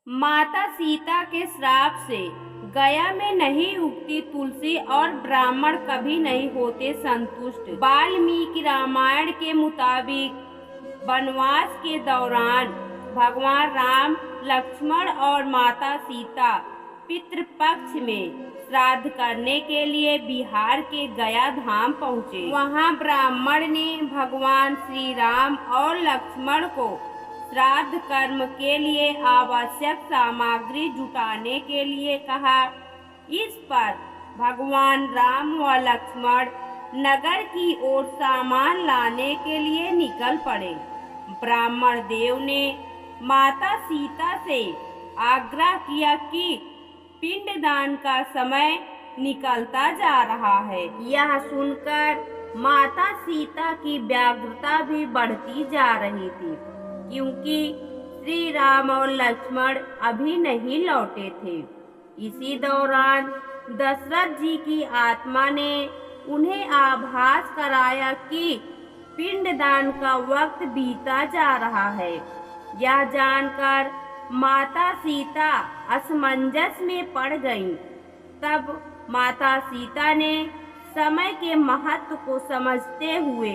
माता सीता के श्राप से गया में नहीं उगती तुलसी और ब्राह्मण कभी नहीं होते संतुष्ट। वाल्मीकि रामायण के मुताबिक वनवास के दौरान भगवान राम, लक्ष्मण और माता सीता पितृपक्ष में श्राद्ध करने के लिए बिहार के गया धाम पहुँचे। वहाँ ब्राह्मण ने भगवान श्री राम और लक्ष्मण को श्राद्ध कर्म के लिए आवश्यक सामग्री जुटाने के लिए कहा। इस पर भगवान राम व लक्ष्मण नगर की ओर सामान लाने के लिए निकल पड़े। ब्राह्मण देव ने माता सीता से आग्रह किया कि पिंडदान का समय निकलता जा रहा है। यह सुनकर माता सीता की व्यग्रता भी बढ़ती जा रही थी, क्योंकि श्री राम और लक्ष्मण अभी नहीं लौटे थे। इसी दौरान दशरथ जी की आत्मा ने उन्हें आभास कराया कि पिंडदान का वक्त बीता जा रहा है। यह जानकर माता सीता असमंजस में पड़ गईं। तब माता सीता ने समय के महत्व को समझते हुए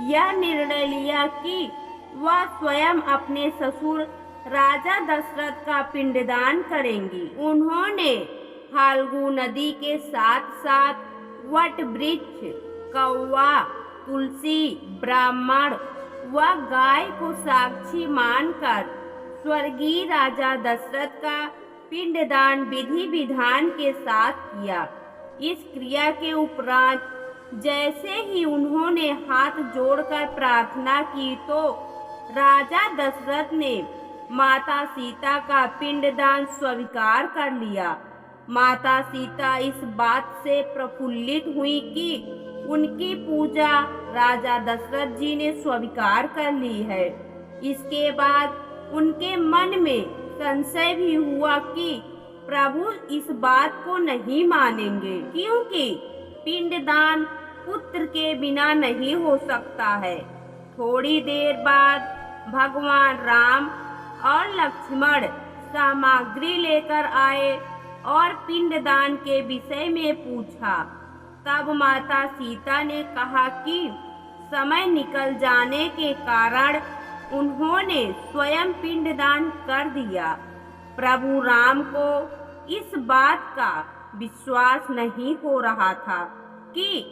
यह निर्णय लिया कि वह स्वयं अपने ससुर राजा दशरथ का पिंडदान करेंगी। उन्होंने फाल्गु नदी के साथ साथ वट वृक्ष, कौवा, तुलसी, ब्राह्मण व गाय को साक्षी मानकर स्वर्गीय राजा दशरथ का पिंडदान विधि विधान के साथ किया। इस क्रिया के उपरांत जैसे ही उन्होंने हाथ जोड़कर प्रार्थना की तो राजा दशरथ ने माता सीता का पिंडदान स्वीकार कर लिया। माता सीता इस बात से प्रफुल्लित हुई कि उनकी पूजा राजा दशरथ जी ने स्वीकार कर ली है। इसके बाद उनके मन में संशय भी हुआ कि प्रभु इस बात को नहीं मानेंगे, क्योंकि पिंडदान पुत्र के बिना नहीं हो सकता है। थोड़ी देर बाद भगवान राम और लक्ष्मण सामग्री लेकर आए और पिंडदान के विषय में पूछा। तब माता सीता ने कहा कि समय निकल जाने के कारण उन्होंने स्वयं पिंडदान कर दिया। प्रभु राम को इस बात का विश्वास नहीं हो रहा था कि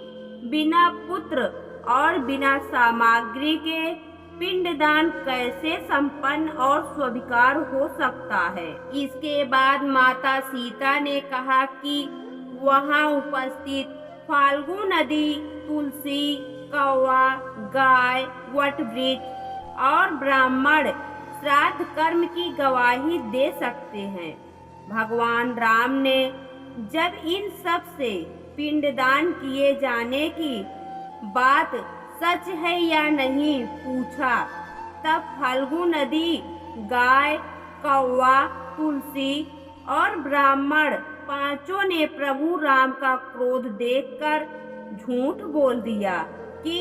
बिना पुत्र और बिना सामग्री के पिंडदान कैसे संपन्न और स्वीकार हो सकता है। इसके बाद माता सीता ने कहा कि वहां उपस्थित फाल्गु नदी, तुलसी, कौवा, गाय, वट वृक्ष और ब्राह्मण श्राद्ध कर्म की गवाही दे सकते हैं। भगवान राम ने जब इन सब से पिंडदान किए जाने की बात सच है या नहीं पूछा, तब फाल्गु नदी, गाय, कौवा, तुलसी और ब्राह्मण पांचों ने प्रभु राम का क्रोध देखकर झूठ बोल दिया कि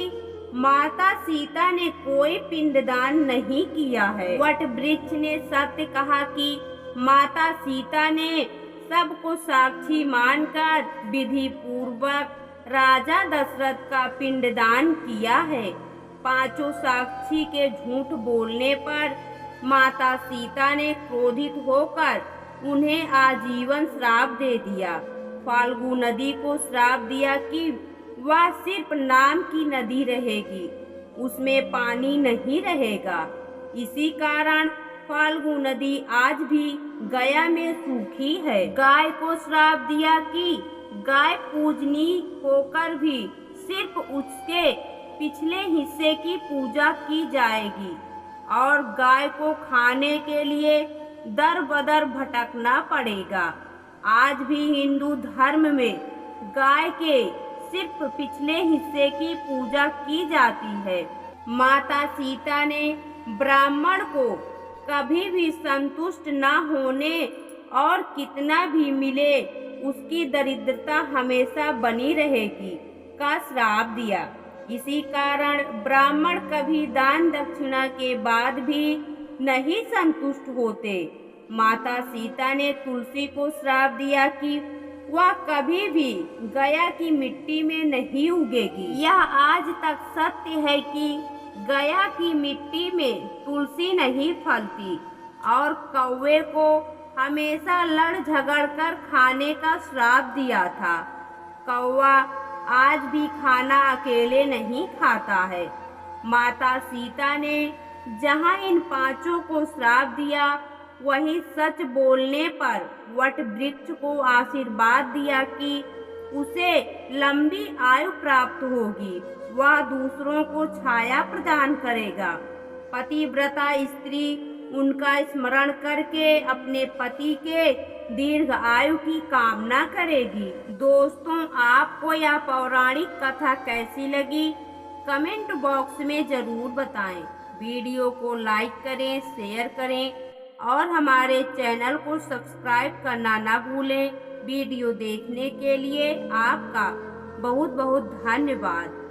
माता सीता ने कोई पिंडदान नहीं किया है। वट वृक्ष ने सत्य कहा कि माता सीता ने सबको साक्षी मानकर विधि पूर्वक राजा दशरथ का पिंडदान किया है। पांचों साक्षी के झूठ बोलने पर माता सीता ने क्रोधित होकर उन्हें आजीवन श्राप दे दिया। फाल्गु नदी को श्राप दिया कि वह सिर्फ नाम की नदी रहेगी, उसमें पानी नहीं रहेगा। इसी कारण फाल्गु नदी आज भी गया में सूखी है। गाय को श्राप दिया कि गाय पूजनीय होकर भी सिर्फ उसके पिछले हिस्से की पूजा की जाएगी और गाय को खाने के लिए दर बदर भटकना पड़ेगा। आज भी हिंदू धर्म में गाय के सिर्फ पिछले हिस्से की पूजा की जाती है। माता सीता ने ब्राह्मण को कभी भी संतुष्ट न होने और कितना भी मिले उसकी दरिद्रता हमेशा बनी रहेगी का श्राप दिया। इसी कारण ब्राह्मण कभी दान दक्षिणा के बाद भी नहीं संतुष्ट होते। माता सीता ने तुलसी को श्राप दिया कि वह कभी भी गया की मिट्टी में नहीं उगेगी। यह आज तक सत्य है कि गया की मिट्टी में तुलसी नहीं फलती और कौवे को हमेशा लड़ झगड़ कर खाने का श्राप दिया था। कौवा आज भी खाना अकेले नहीं खाता है। माता सीता ने जहाँ इन पांचों को श्राप दिया, वहीं सच बोलने पर वट वृक्ष को आशीर्वाद दिया कि उसे लंबी आयु प्राप्त होगी, वह दूसरों को छाया प्रदान करेगा। पतिव्रता स्त्री उनका स्मरण करके अपने पति के दीर्घ आयु की कामना करेगी। दोस्तों, आपको यह पौराणिक कथा कैसी लगी कमेंट बॉक्स में जरूर बताएं। वीडियो को लाइक करें, शेयर करें और हमारे चैनल को सब्सक्राइब करना ना भूलें। वीडियो देखने के लिए आपका बहुत बहुत धन्यवाद।